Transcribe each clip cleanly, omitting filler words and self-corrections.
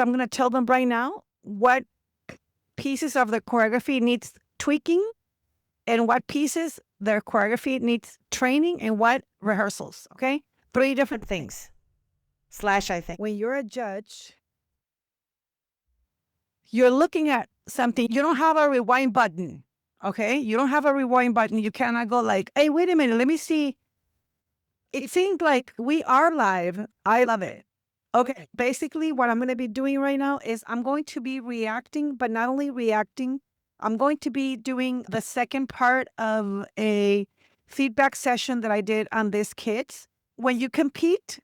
I'm going to tell them right now what pieces of the choreography needs tweaking and what pieces their choreography needs training and what rehearsals, okay? 3 different things. Slash, I think. When you're a judge, you're looking at something. You don't have a rewind button, okay? You don't have a rewind button. You cannot go like, hey, wait a minute, let me see. It seems like we are live. I love it. Okay, basically what I'm going to be doing right now is I'm going to be reacting, but not only reacting, I'm going to be doing the second part of a feedback session that I did on these kids. When you compete,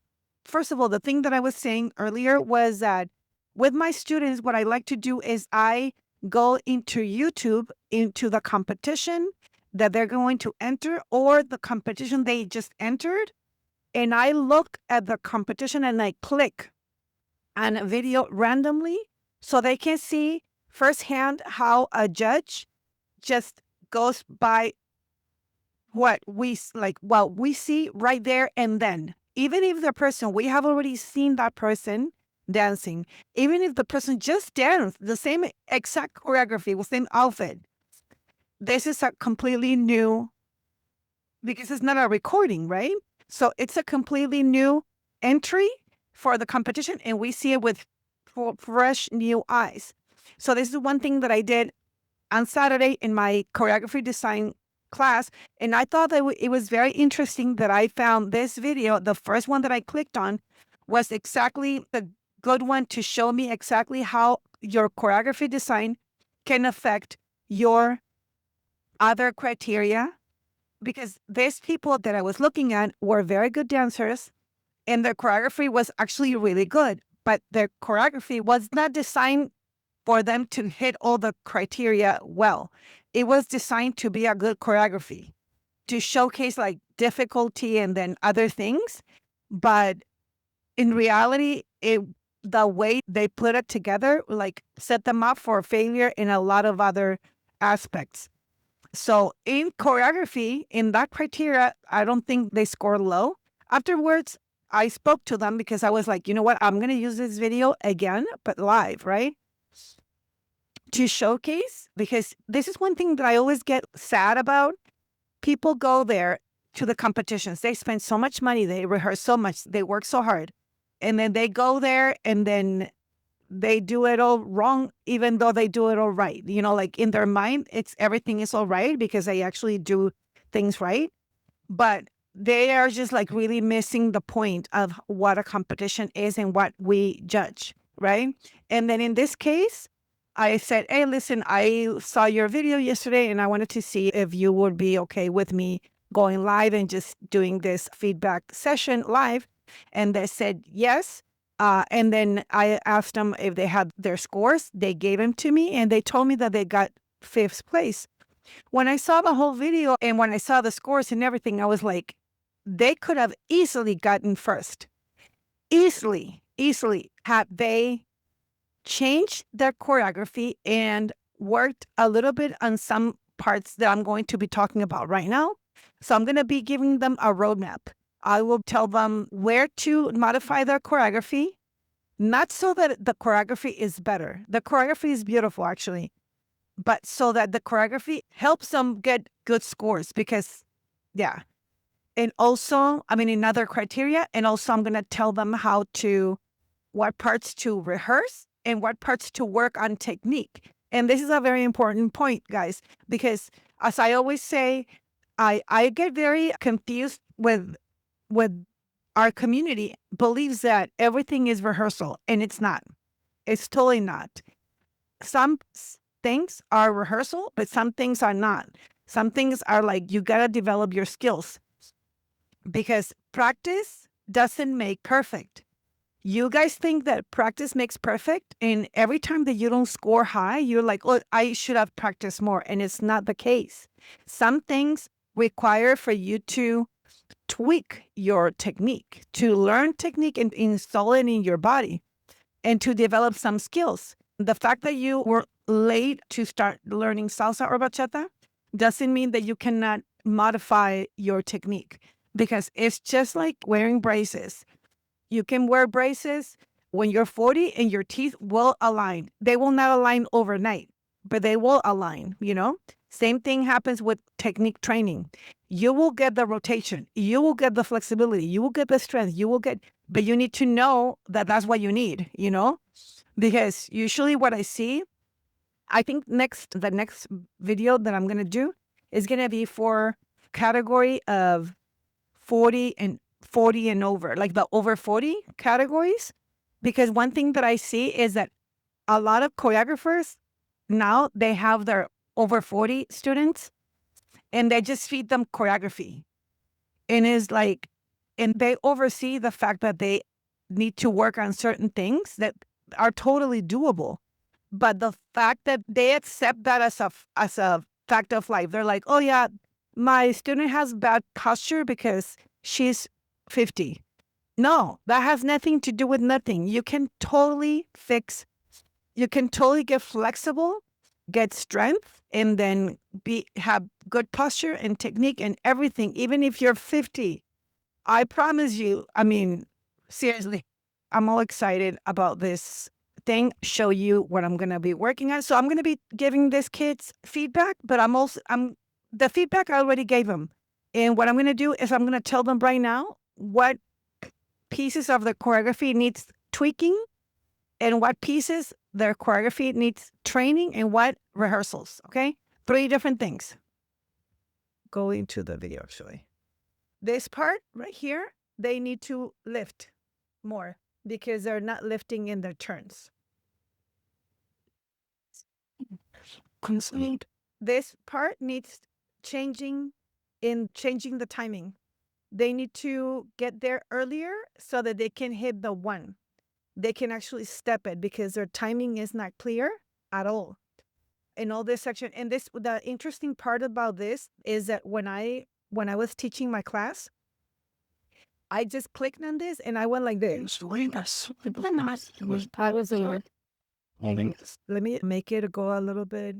first of all, the thing that I was saying earlier was that with my students, what I like to do is I go into YouTube, into the competition that they're going to enter or the competition they just entered. And I look at the competition and I click on a video randomly so they can see firsthand how a judge just goes by what we see right there and then. Even if the person, we have already seen that person dancing, even if the person just danced the same exact choreography, the same outfit, this is a completely new, because it's not a recording, right? So it's a completely new entry for the competition, and we see it with fresh new eyes. So this is one thing that I did on Saturday in my choreography design class, and I thought that it was very interesting that I found this video. The first one that I clicked on was exactly the good one to show me exactly how your choreography design can affect your other criteria, because these people that I was looking at were very good dancers and their choreography was actually really good, but their choreography was not designed for them to hit all the criteria well. It was designed to be a good choreography, to showcase like difficulty and then other things. But in reality, the way they put it together, like set them up for failure in a lot of other aspects. So in choreography, in that criteria, I don't think they scored low. Afterwards, I spoke to them because I was like, you know what? I'm going to use this video again, but live, right? To showcase, because this is one thing that I always get sad about. People go there to the competitions. They spend so much money. They rehearse so much. They work so hard. And then they go there and then they do it all wrong, even though they do it all right. You know, like in their mind, everything is all right because they actually do things right. But they are just like really missing the point of what a competition is and what we judge, right? And then in this case, I said, hey, listen, I saw your video yesterday and I wanted to see if you would be okay with me going live and just doing this feedback session live. And they said yes. And then I asked them if they had their scores. They gave them to me and they told me that they got 5th place. When I saw the whole video and when I saw the scores and everything, I was like, they could have easily gotten first. Easily, had they changed their choreography and worked a little bit on some parts that I'm going to be talking about right now. So I'm going to be giving them a roadmap. I will tell them where to modify their choreography, not so that the choreography is better. The choreography is beautiful, actually, but so that the choreography helps them get good scores because, yeah. And also, I mean, another criteria, and also I'm going to tell them what parts to rehearse and what parts to work on technique. And this is a very important point, guys, because as I always say, I get very confused with our community believes that everything is rehearsal, and it's not. It's totally not. Some things are rehearsal, but some things are not. Some things are like you got to develop your skills because practice doesn't make perfect. You guys think that practice makes perfect, and every time that you don't score high, you're like, oh, I should have practiced more, and it's not the case. Some things require for you to tweak your technique, to learn technique and install it in your body, and to develop some skills. The fact that you were late to start learning salsa or bachata doesn't mean that you cannot modify your technique, because it's just like wearing braces. You can wear braces when you're 40 and your teeth will align. They will not align overnight, but they will align, you know? Same thing happens with technique training. You will get the rotation, you will get the flexibility, you will get the strength, you will get, but you need to know that that's what you need, you know? Because usually what I see, I think the next video that I'm going to do is going to be for category of 40 and over, like the over 40 categories. Because one thing that I see is that a lot of choreographers now they have their over 40 students and they just feed them choreography. And is like, and they oversee the fact that they need to work on certain things that are totally doable. But the fact that they accept that as a fact of life, they're like, oh yeah, my student has bad posture because she's 50. No, that has nothing to do with nothing. You can totally get flexible, get strength, and then have good posture and technique and everything, even if you're 50. I promise you, I mean, seriously, I'm all excited about this thing, show you what I'm going to be working on. So I'm going to be giving these kids feedback, but the feedback I already gave them. And what I'm going to do is I'm going to tell them right now what pieces of the choreography needs tweaking and what pieces their choreography needs training and what rehearsals. Okay. 3 different things. Going to the video, actually. This part right here, they need to lift more because they're not lifting in their turns. This part needs changing the timing. They need to get there earlier so that they can hit the 1. They can actually step it because their timing is not clear at all in all this section. And the interesting part about this is that when I was teaching my class, I just clicked on this and I went like this. Let me make it go a little bit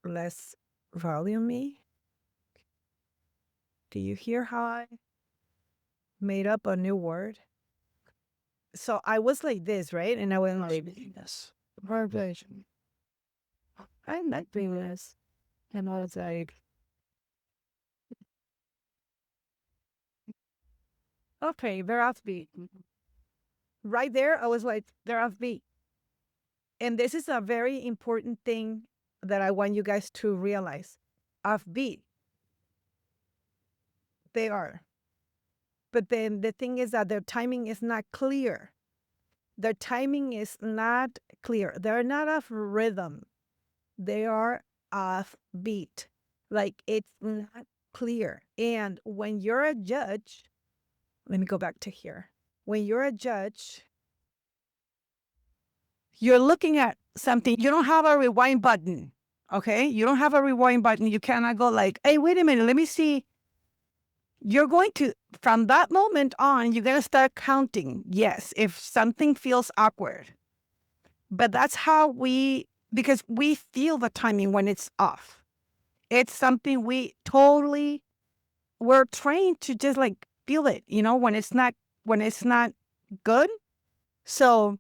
less volume-y. Do you hear how I made up a new word? So I was like this, right? And I went like this. I'm not doing this. And I was like, okay, they're off beat. Right there, I was like, they're off beat. And this is a very important thing that I want you guys to realize. Off beat. They are. But then the thing is that their timing is not clear. Their timing is not clear. They're not off rhythm. They are off beat. Like it's not clear. And when you're a judge, let me go back to here. When you're a judge, you're looking at something. You don't have a rewind button. Okay? You don't have a rewind button. You cannot go like, hey, wait a minute, let me see. You're going to, from that moment on, you're going to start counting. Yes, if something feels awkward. But that's how because we feel the timing when it's off. It's something we're trained to just like feel it, you know, when it's not good. So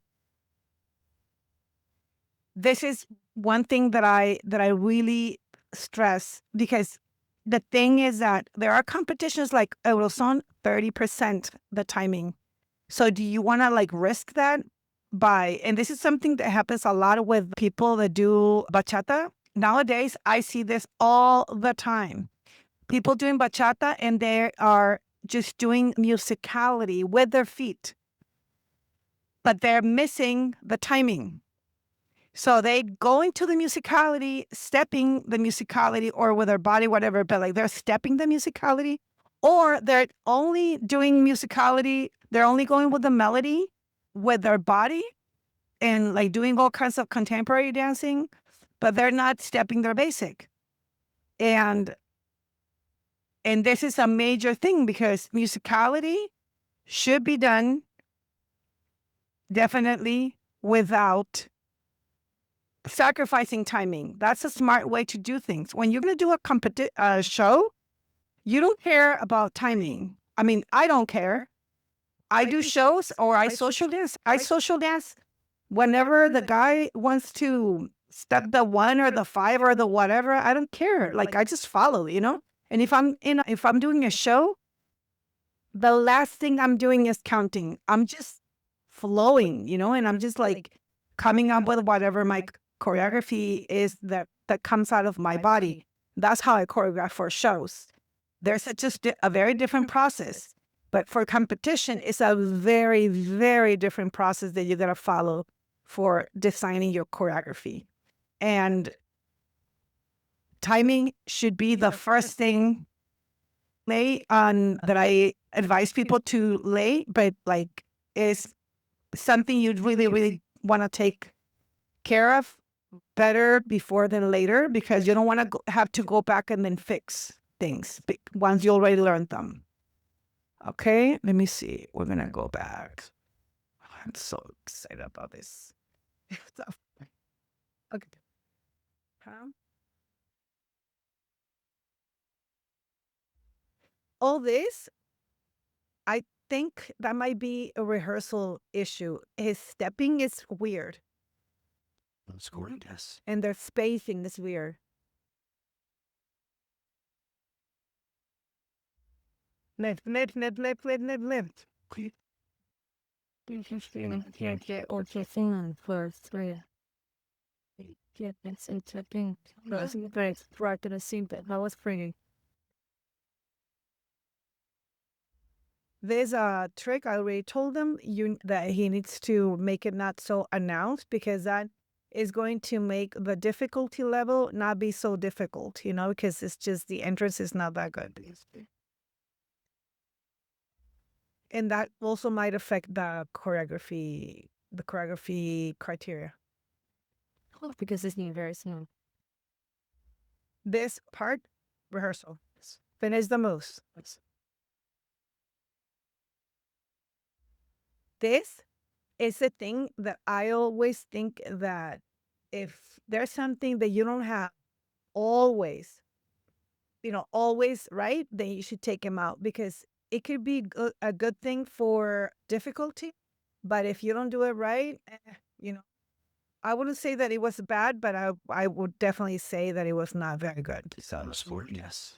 this is one thing that I really stress, because the thing is that there are competitions like Euroson, 30% the timing. So do you want to like risk that and this is something that happens a lot with people that do bachata. Nowadays, I see this all the time. People doing bachata and they are just doing musicality with their feet, but they're missing the timing. So they go into the musicality, stepping the musicality, or with their body, whatever, but like they're stepping the musicality, or they're only doing musicality. They're only going with the melody with their body and like doing all kinds of contemporary dancing, but they're not stepping their basic. And this is a major thing because musicality should be done definitely without sacrificing timing. That's a smart way to do things. When you're going to do a show, you don't care about timing. I mean, I don't care. I do shows or I social dance. I social dance whenever the guy wants to step the one or the five or the whatever. I don't care. Like I just follow, you know. And if I'm doing a show, the last thing I'm doing is counting. I'm just flowing, you know, and I'm just like coming up with whatever my choreography is that comes out of my body. That's how I choreograph for shows. There's a very different process. But for competition, it's a very, very different process that you gotta follow for designing your choreography. And timing should be the first thing lay on that I advise people to lay, but like is something you'd really, really want to take care of better before than later, because you don't want to have to go back and then fix things once you already learned them. Okay, let me see. We're gonna go back. I'm so excited about this. Okay. All this, I think that might be a rehearsal issue. His stepping is weird. Scoring, yes. And their spacing is weird. Lift. Get or kissing on first, right? Get it's interpreting. Very right to the scene, but that was pretty. There's a trick I already told him that he needs to make it not so announced, because that is going to make the difficulty level not be so difficult, you know, because it's just the entrance is not that good. And that also might affect the choreography criteria. Oh, because it's new, very smooth. This part, rehearsal. Finish the moves. This is a thing that I always think that if there's something that you don't have always, you know, always right, then you should take him out, because it could be a good thing for difficulty, but if you don't do it right, you know, I wouldn't say that it was bad, but I would definitely say that it was not very good. So sport, yes.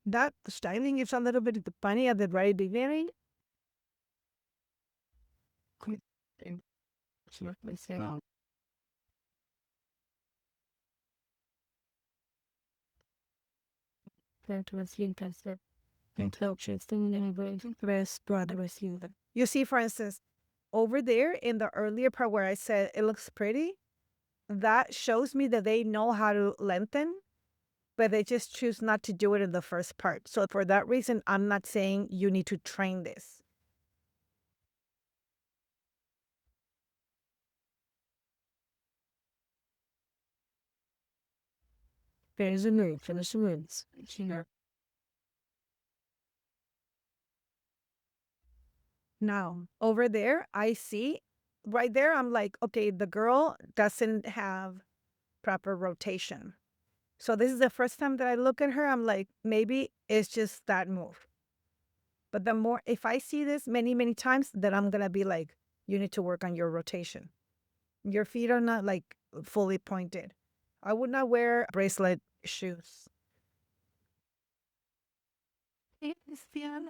That styling is a little bit funny at the very beginning. That was interesting. Interesting, and very best brother was you. You see, for instance, over there in the earlier part where I said it looks pretty, that shows me that they know how to lengthen, but they just choose not to do it in the first part. So for that reason, I'm not saying you need to train this. There's a move, finish the moves. Now, over there, I see right there, I'm like, okay, the girl doesn't have proper rotation. So this is the first time that I look at her, I'm like, maybe it's just that move. But the more, if I see this many, many times, then I'm going to be like, you need to work on your rotation. Your feet are not like fully pointed. I would not wear bracelet shoes.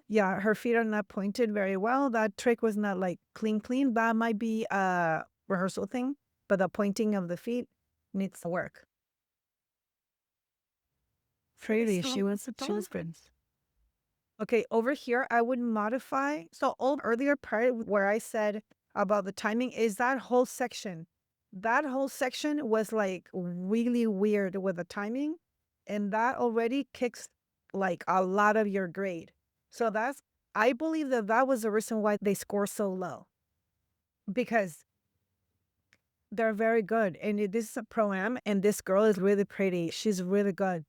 Yeah, her feet are not pointed very well. That trick was not like clean. That might be a rehearsal thing, but the pointing of the feet needs to work. Pretty, she was good. Okay, over here, I would modify. So, all earlier part where I said about the timing is that whole section. That whole section was like really weird with the timing. And that already kicks like a lot of your grade. So, I believe that that was the reason why they score so low, because they're very good. And this is a pro am, and this girl is really pretty. She's really good.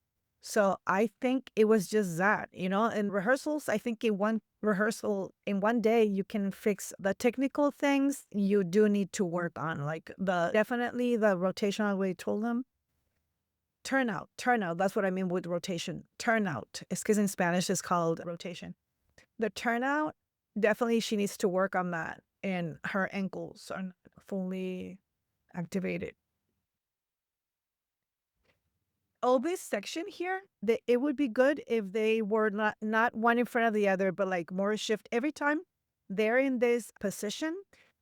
So I think it was just that, you know, and rehearsals, I think in one rehearsal, in one day, you can fix the technical things you do need to work on. Like definitely the rotation, I already told them. Turnout. That's what I mean with rotation. Turnout. It's because in Spanish it's called rotation. The turnout, definitely she needs to work on that. And her ankles are not fully activated. All this section here, it would be good if they were not one in front of the other, but like more shift every time they're in this position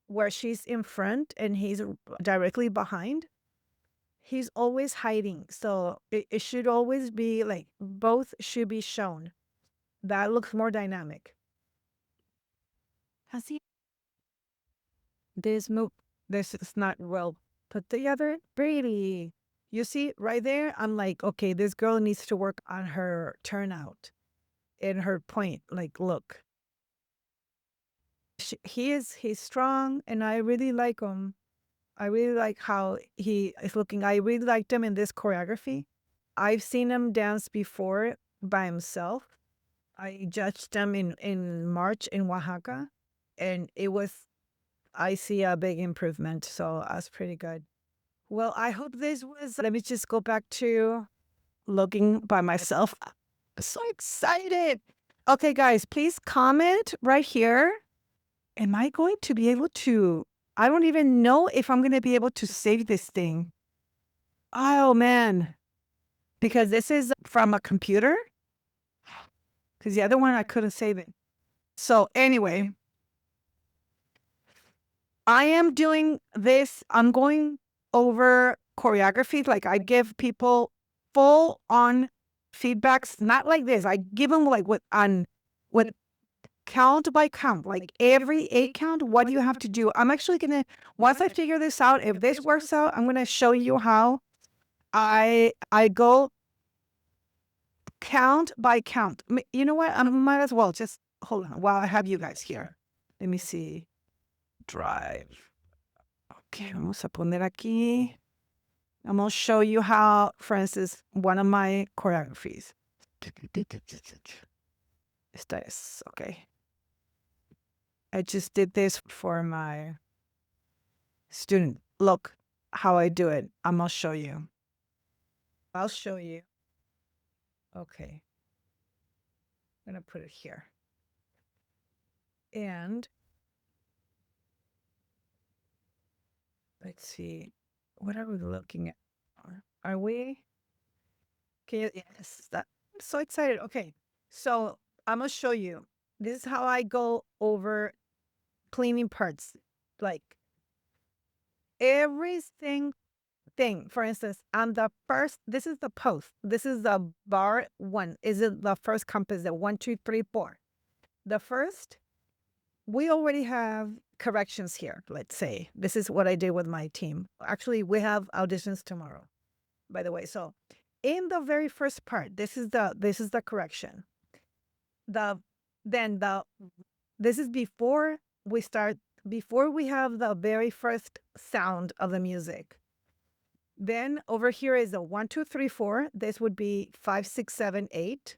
where she's in front and he's directly behind. He's always hiding, so it should always be like both should be shown. That looks more dynamic. Has he? This move, this is not well put together. Pretty. You see right there, I'm like, okay, this girl needs to work on her turnout in her point. Like, look, he's strong, and I really like him. I really like how he is looking. I really liked him in this choreography. I've seen him dance before by himself. I judged him in March in Oaxaca, and I see a big improvement. So that's pretty good. Well, I hope this was. Let me just go back to looking by myself. I'm so excited. Okay, guys, please comment right here. Am I going to be able to? I don't even know if I'm going to be able to save this thing. Oh, man. Because this is from a computer. Because the other one, I couldn't save it. So, anyway, I am doing this. I'm going over choreography. Like, I give people full on feedbacks, not like this. I give them like with count by count, like every 8 count, what do you have to do? I'm actually gonna, once I figure this out, if this works out, I'm gonna show you how I go count by count. You know what? I might as well just hold on while I have you guys here. Let me see. Drive. Okay, vamos a poner aquí. I'm gonna show you how, for instance, one of my choreographies. Esta es, okay. I just did this for my student. Look how I do it. I'm gonna show you. I'll show you. Okay. I'm gonna put it here. And let's see. What are we looking at? Are we? Can you, yes. I'm so excited. Okay. So I'm gonna show you. This is how I go over cleaning parts. Like everything thing. For instance, on the first, this is the post. This is the bar one. Is it the first composite? 1, 2, 3, 4. The first, we already have corrections here. Let's say this is what I did with my team. Actually, we have auditions tomorrow, by the way. So, in the very first part, this is the correction. The then the this is before we start. Before we have the very first sound of the music. Then over here is a 1, 2, 3, 4. This would be 5, 6, 7, 8.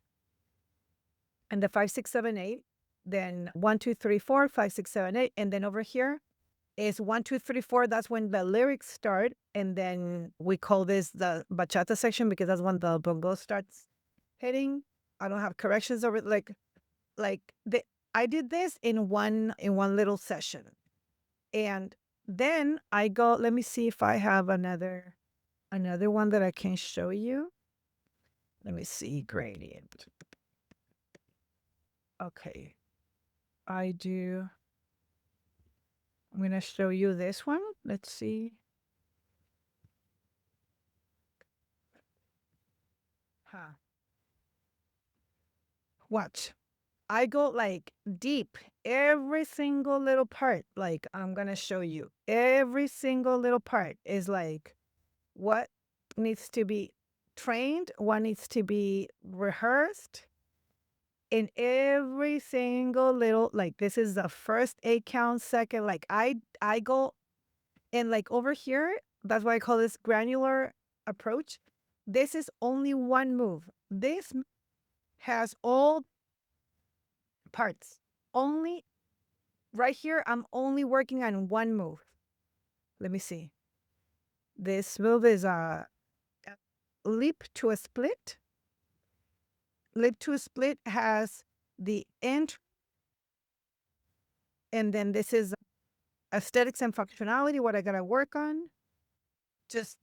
And the 5, 6, 7, 8. Then 1, 2, 3, 4, 5, 6, 7, 8. And then over here is 1, 2, 3, 4. That's when the lyrics start. And then we call this the bachata section because that's when the bongo starts hitting. I don't have corrections over I did this in one little session. And then I go, let me see if I have another one that I can show you. Let me see, gradient. Okay. I'm going to show you this one. Let's see. Huh. Watch. I go like deep, every single little part. Like I'm going to show you. Every single little part is like what needs to be trained, what needs to be rehearsed. In every single little, like this is the first 8 count, second, like I go, and like over here, that's why I call this granular approach. This is only one move. This has all parts. Only right here, I'm only working on one move. Let me see. This move is a leap to a split. Leap to a split has the end And then this is aesthetics and functionality, what I gotta work on. Just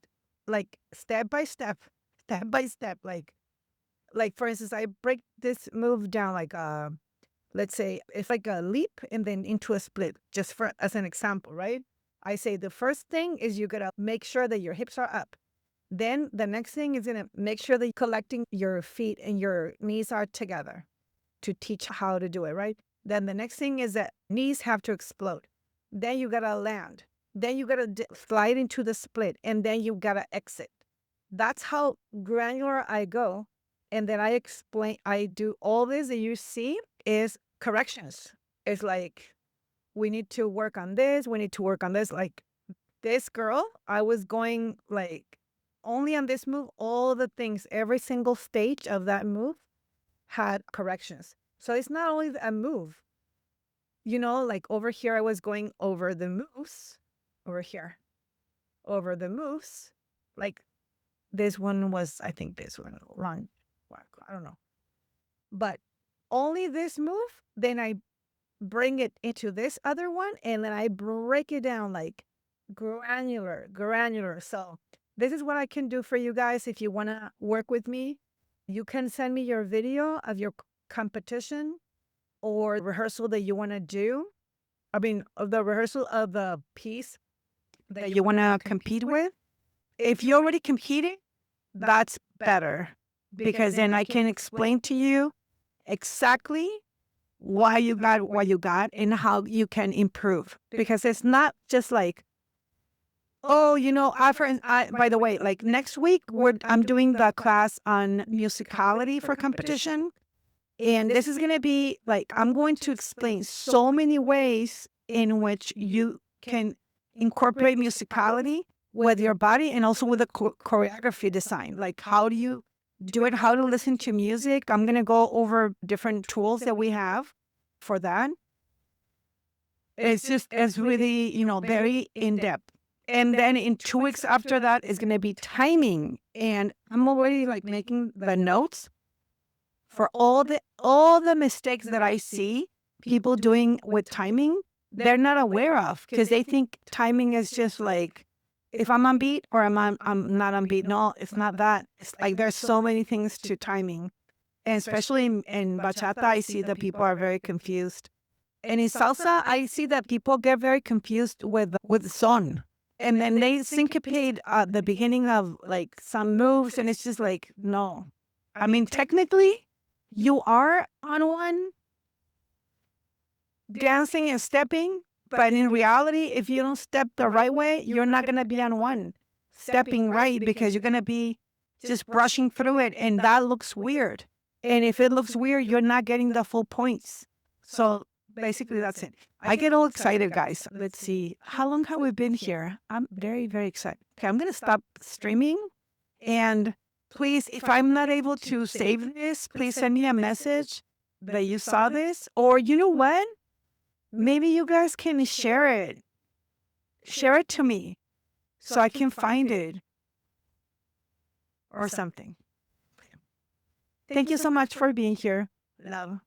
like step by step, step by step. Like for instance, I break this move down like let's say it's like a leap and then into a split, just for as an example, right? I say the first thing is you gotta make sure that your hips are up. Then the next thing is gonna make sure that you're collecting your feet and your knees are together to teach how to do it, right? Then the next thing is that knees have to explode. Then you gotta land. Then you gotta slide into the split, and then you gotta exit. That's how granular I go. And then I explain, I do all this that you see is corrections. It's like, we need to work on this, we need to work on this. Like this girl, I was going like only on this move, all the things, every single stage of that move had corrections. So it's not only a move, like over here, I was going over the moves, over here, over the moves. Like this one was, I think this one, wrong. I don't know. But only this move, then I bring it into this other one, and then I break it down like granular, granular. So this is what I can do for you guys. If you want to work with me, you can send me your video of your competition or rehearsal that you want to do. I mean, of the rehearsal of the piece that you want to compete with. If you already competed, that's better because then I can explain to you exactly why you got what you got and how you can improve. Because it's not just like, oh, by the way, like next week, I'm doing the class on musicality for competition. And this is going to be like, I'm going to explain so many ways in which you can incorporate musicality with your body and also with the choreography design. Like, how do you do it? How to listen to music? I'm going to go over different tools that we have for that. It's really, very in depth. And then in 2 weeks after that is going to be timing. And I'm already like making the notes for all the mistakes that I see people doing with timing. They're not aware of because they think timing is just like if I'm on beat or I'm not on beat. No, it's not that. It's like there's so many things to timing, and especially in bachata, I see that people are very confused. And in salsa, I see that people get very confused with son, and then they syncopate at the beginning of like some moves, and it's just like no. I mean, technically, you are on one dancing and stepping, but in reality, if you don't step the right way, you're not going to be on one stepping right because you're going to be just brushing through it, and that looks weird. And if it looks weird, you're not getting the full points. So basically, that's it. I get all excited, guys. Let's see. How long have we been here? I'm very, very excited. Okay, I'm going to stop streaming. And please, if I'm not able to save this, please send me a message that you saw this. Or you know what? Maybe you guys can share it. Share it to me so I can find it or something. Thank you so much for being here. Love.